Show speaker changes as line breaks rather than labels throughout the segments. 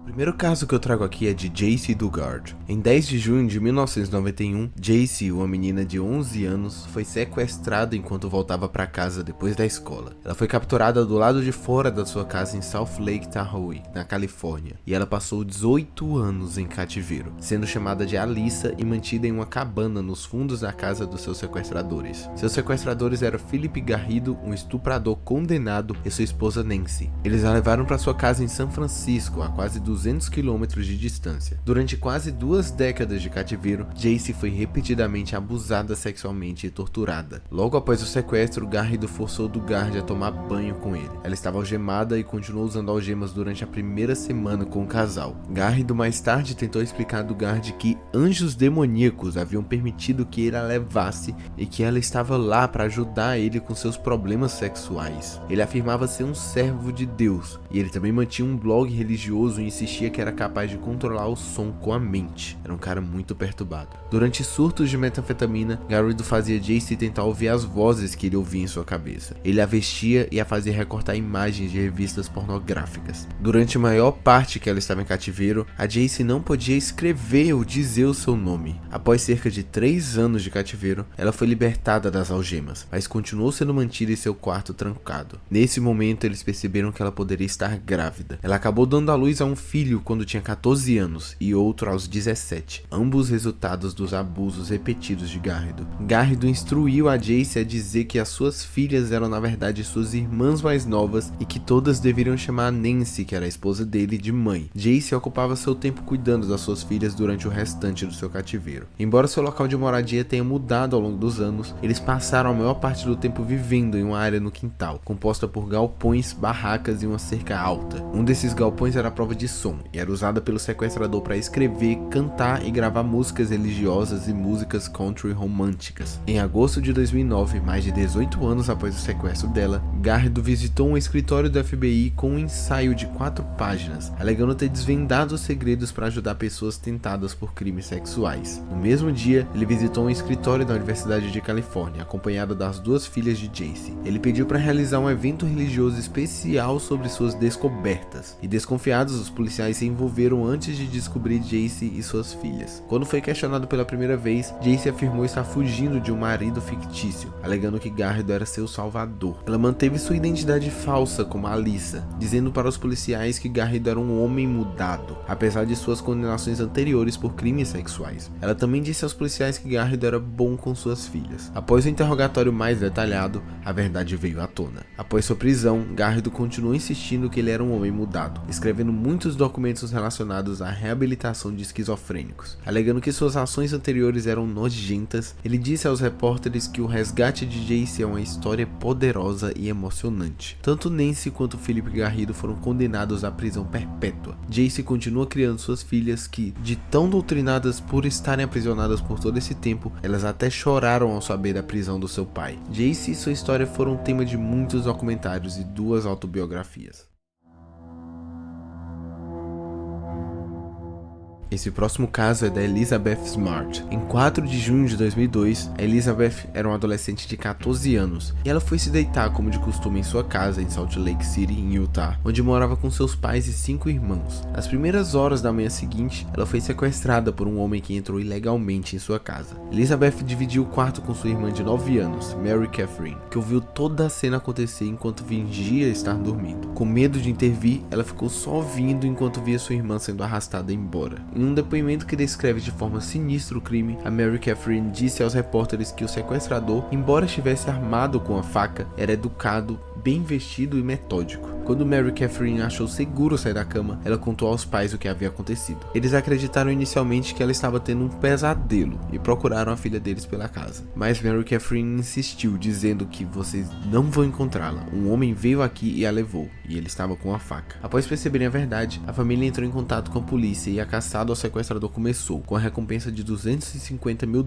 O primeiro caso que eu trago aqui é de Jaycee Dugard. Em 10 de junho de 1991, Jaycee, uma menina de 11 anos, foi sequestrada enquanto voltava para casa depois da escola. Ela foi capturada do lado de fora da sua casa em South Lake Tahoe, na Califórnia, e ela passou 18 anos em cativeiro, sendo chamada de Alyssa e mantida em uma cabana nos fundos da casa dos seus sequestradores. Seus sequestradores eram Philip Garrido, um estuprador condenado, e sua esposa Nancy. Eles a levaram para sua casa em São Francisco, a quase 200 quilômetros de distância. Durante quase 2 décadas de cativeiro, Jaycee foi repetidamente abusada sexualmente e torturada. Logo após o sequestro, Garrido forçou Dugard a tomar banho com ele. Ela estava algemada e continuou usando algemas durante a primeira semana com o casal. Garrido mais tarde tentou explicar a Dugard que anjos demoníacos haviam permitido que ele a levasse e que ela estava lá para ajudar ele com seus problemas sexuais. Ele afirmava ser um servo de Deus, e ele também mantinha um blog religioso e insistia que era capaz de controlar o som com a mente. Era um cara muito perturbado. Durante surtos de metanfetamina, Garrido fazia Jaycee tentar ouvir as vozes que ele ouvia em sua cabeça. Ele a vestia e a fazia recortar imagens de revistas pornográficas. Durante a maior parte que ela estava em cativeiro, a Jaycee não podia escrever ou dizer o seu nome. Após cerca de 3 anos de cativeiro, ela foi libertada das algemas, mas continuou sendo mantida em seu quarto trancado. Nesse momento, eles perceberam que ela poderia estar grávida. Ela acabou dando à luz a um filho quando tinha 14 anos e outro aos 17, ambos resultados dos abusos repetidos de Garrido. Garrido instruiu a Jaycee a dizer que as suas filhas eram na verdade suas irmãs mais novas e que todas deveriam chamar a Nancy, que era a esposa dele, de mãe. Jaycee ocupava seu tempo cuidando das suas filhas durante o restante do seu cativeiro. Embora seu local de moradia tenha mudado ao longo dos anos, eles passaram a maior parte do tempo vivendo em uma área no quintal, composta por galpões, barracas e uma cerca alta. Um desses galpões era a prova de som e era usada pelo sequestrador para escrever, cantar e gravar músicas religiosas e músicas country românticas. Em agosto de 2009, mais de 18 anos após o sequestro dela, Garrido visitou um escritório do FBI com um ensaio de 4 páginas, alegando ter desvendado os segredos para ajudar pessoas tentadas por crimes sexuais. No mesmo dia, ele visitou um escritório da Universidade de Califórnia, acompanhado das 2 filhas de Jaycee. Ele pediu para realizar um evento religioso especial sobre suas descobertas, e desconfiados, os policiais se envolveram antes de descobrir Jaycee e suas filhas. Quando foi questionado pela primeira vez, Jaycee afirmou estar fugindo de um marido fictício, alegando que Garrido era seu salvador. Ela manteve sua identidade falsa como Alyssa, dizendo para os policiais que Garrido era um homem mudado, apesar de suas condenações anteriores por crimes sexuais. Ela também disse aos policiais que Garrido era bom com suas filhas. Após o interrogatório mais detalhado, a verdade veio à tona. Após sua prisão, Garrido continuou insistindo que ele era um homem mudado, escrevendo muitos documentos relacionados à reabilitação de esquizofrênicos. Alegando que suas ações anteriores eram nojentas, ele disse aos repórteres que o resgate de Jaycee é uma história poderosa e emocionante. Tanto Nancy quanto Philip Garrido foram condenados à prisão perpétua. Jaycee continua criando suas filhas que, de tão doutrinadas por estarem aprisionadas por todo esse tempo, elas até choraram ao saber da prisão do seu pai. Jaycee e sua história foram tema de muitos documentários e 2 autobiografias. Esse próximo caso é da Elizabeth Smart. Em 4 de junho de 2002, a Elizabeth era uma adolescente de 14 anos e ela foi se deitar como de costume em sua casa em Salt Lake City, em Utah, onde morava com seus pais e 5 irmãos. Nas primeiras horas da manhã seguinte, ela foi sequestrada por um homem que entrou ilegalmente em sua casa. Elizabeth dividiu o quarto com sua irmã de 9 anos, Mary Catherine, que ouviu toda a cena acontecer enquanto fingia estar dormindo. Com medo de intervir, ela ficou só ouvindo enquanto via sua irmã sendo arrastada embora. Em um depoimento que descreve de forma sinistra o crime, a Mary Catherine disse aos repórteres que o sequestrador, embora estivesse armado com a faca, era educado, bem vestido e metódico. Quando Mary Catherine achou seguro sair da cama, ela contou aos pais o que havia acontecido. Eles acreditaram inicialmente que ela estava tendo um pesadelo e procuraram a filha deles pela casa. Mas Mary Catherine insistiu, dizendo que vocês não vão encontrá-la. Um homem veio aqui e a levou, e ele estava com a faca. Após perceberem a verdade, a família entrou em contato com a polícia e a caçada ao sequestrador começou, com a recompensa de $250 mil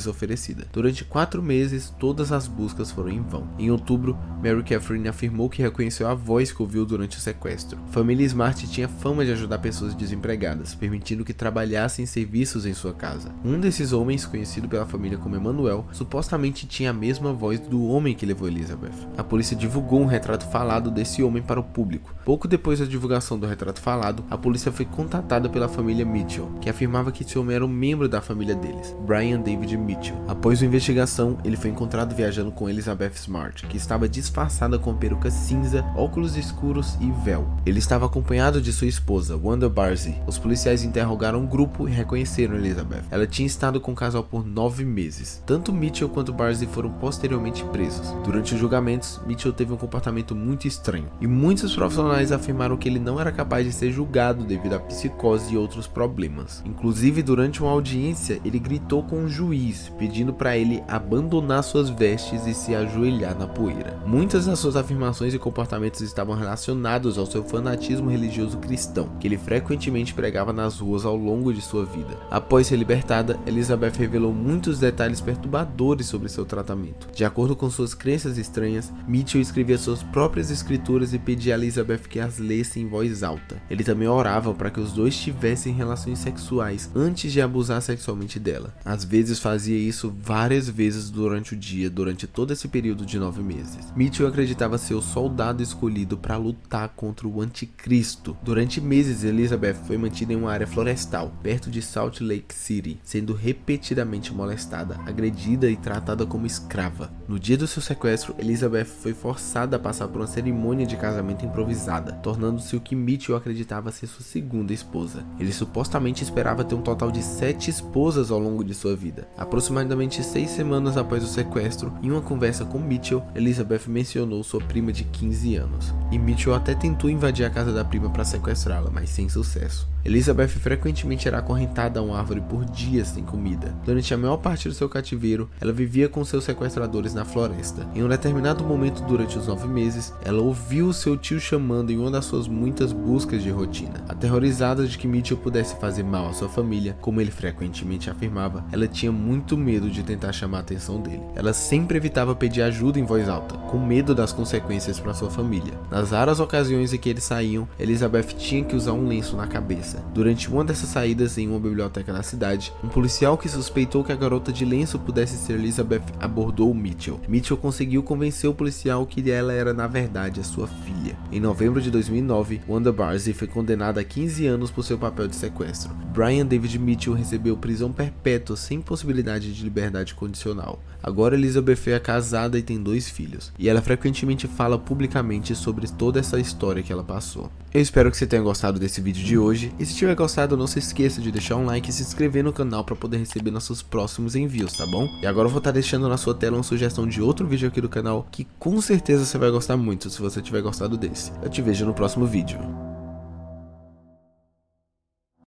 oferecida. Durante 4 meses, todas as buscas foram em vão. Em outubro, Mary Catherine afirmou que reconheceu a voz que Scoville durante o sequestro. A família Smart tinha fama de ajudar pessoas desempregadas, permitindo que trabalhassem serviços em sua casa. Um desses homens, conhecido pela família como Emmanuel, supostamente tinha a mesma voz do homem que levou Elizabeth. A polícia divulgou um retrato falado desse homem para o público. Pouco depois da divulgação do retrato falado, a polícia foi contatada pela família Mitchell, que afirmava que esse homem era um membro da família deles, Brian David Mitchell. Após a investigação, ele foi encontrado viajando com Elizabeth Smart, que estava disfarçada com peruca cinza, óculos escuros e véu. Ele estava acompanhado de sua esposa, Wanda Barzee. Os policiais interrogaram o grupo e reconheceram Elizabeth. Ela tinha estado com o casal por 9 meses. Tanto Mitchell quanto Barzee foram posteriormente presos. Durante os julgamentos, Mitchell teve um comportamento muito estranho, e muitos profissionais afirmaram que ele não era capaz de ser julgado devido à psicose e outros problemas. Inclusive, durante uma audiência, ele gritou com o juiz, pedindo para ele abandonar suas vestes e se ajoelhar na poeira. Muitas das suas afirmações e comportamentos estavam relacionados ao seu fanatismo religioso cristão, que ele frequentemente pregava nas ruas ao longo de sua vida. Após ser libertada, Elizabeth revelou muitos detalhes perturbadores sobre seu tratamento. De acordo com suas crenças estranhas, Mitchell escrevia suas próprias escrituras e pedia a Elizabeth que as lesse em voz alta. Ele também orava para que os dois tivessem relações sexuais antes de abusar sexualmente dela. Às vezes fazia isso várias vezes durante o dia, durante todo esse período de 9 meses. Mitchell acreditava ser o soldado escolhido para lutar contra o anticristo. Durante meses, Elizabeth foi mantida em uma área florestal, perto de Salt Lake City, sendo repetidamente molestada, agredida e tratada como escrava. No dia do seu sequestro, Elizabeth foi forçada a passar por uma cerimônia de casamento improvisada, tornando-se o que Mitchell acreditava ser sua segunda esposa. Ele supostamente esperava ter um total de 7 esposas ao longo de sua vida. Aproximadamente 6 semanas após o sequestro, em uma conversa com Mitchell, Elizabeth mencionou sua prima de 15 anos, e Mitchell até tentou invadir a casa da prima para sequestrá-la, mas sem sucesso. Elizabeth frequentemente era acorrentada a uma árvore por dias sem comida. Durante a maior parte do seu cativeiro, ela vivia com seus sequestradores na floresta. Em um determinado momento durante os 9 meses, ela ouviu seu tio chamando em uma das suas muitas buscas de rotina. Aterrorizada de que Mitchell pudesse fazer mal à sua família, como ele frequentemente afirmava, ela tinha muito medo de tentar chamar a atenção dele. Ela sempre evitava pedir ajuda em voz alta, com medo das consequências para sua família. Nas raras ocasiões em que eles saíam, Elizabeth tinha que usar um lenço na cabeça. Durante uma dessas saídas em uma biblioteca da cidade, um policial que suspeitou que a garota de lenço pudesse ser Elizabeth abordou Mitchell. Mitchell conseguiu convencer o policial que ela era na verdade a sua filha. Em novembro de 2009, Wanda Barzee foi condenada a 15 anos por seu papel de sequestro. Brian David Mitchell recebeu prisão perpétua sem possibilidade de liberdade condicional. Agora Elizabeth é casada e tem 2 filhos, e ela frequentemente fala publicamente sobre toda essa história que ela passou. Eu espero que você tenha gostado desse vídeo de hoje, e se tiver gostado, não se esqueça de deixar um like e se inscrever no canal para poder receber nossos próximos envios, tá bom? E agora eu vou estar deixando na sua tela uma sugestão de outro vídeo aqui do canal, que com certeza você vai gostar muito se você tiver gostado desse. Eu te vejo no próximo vídeo.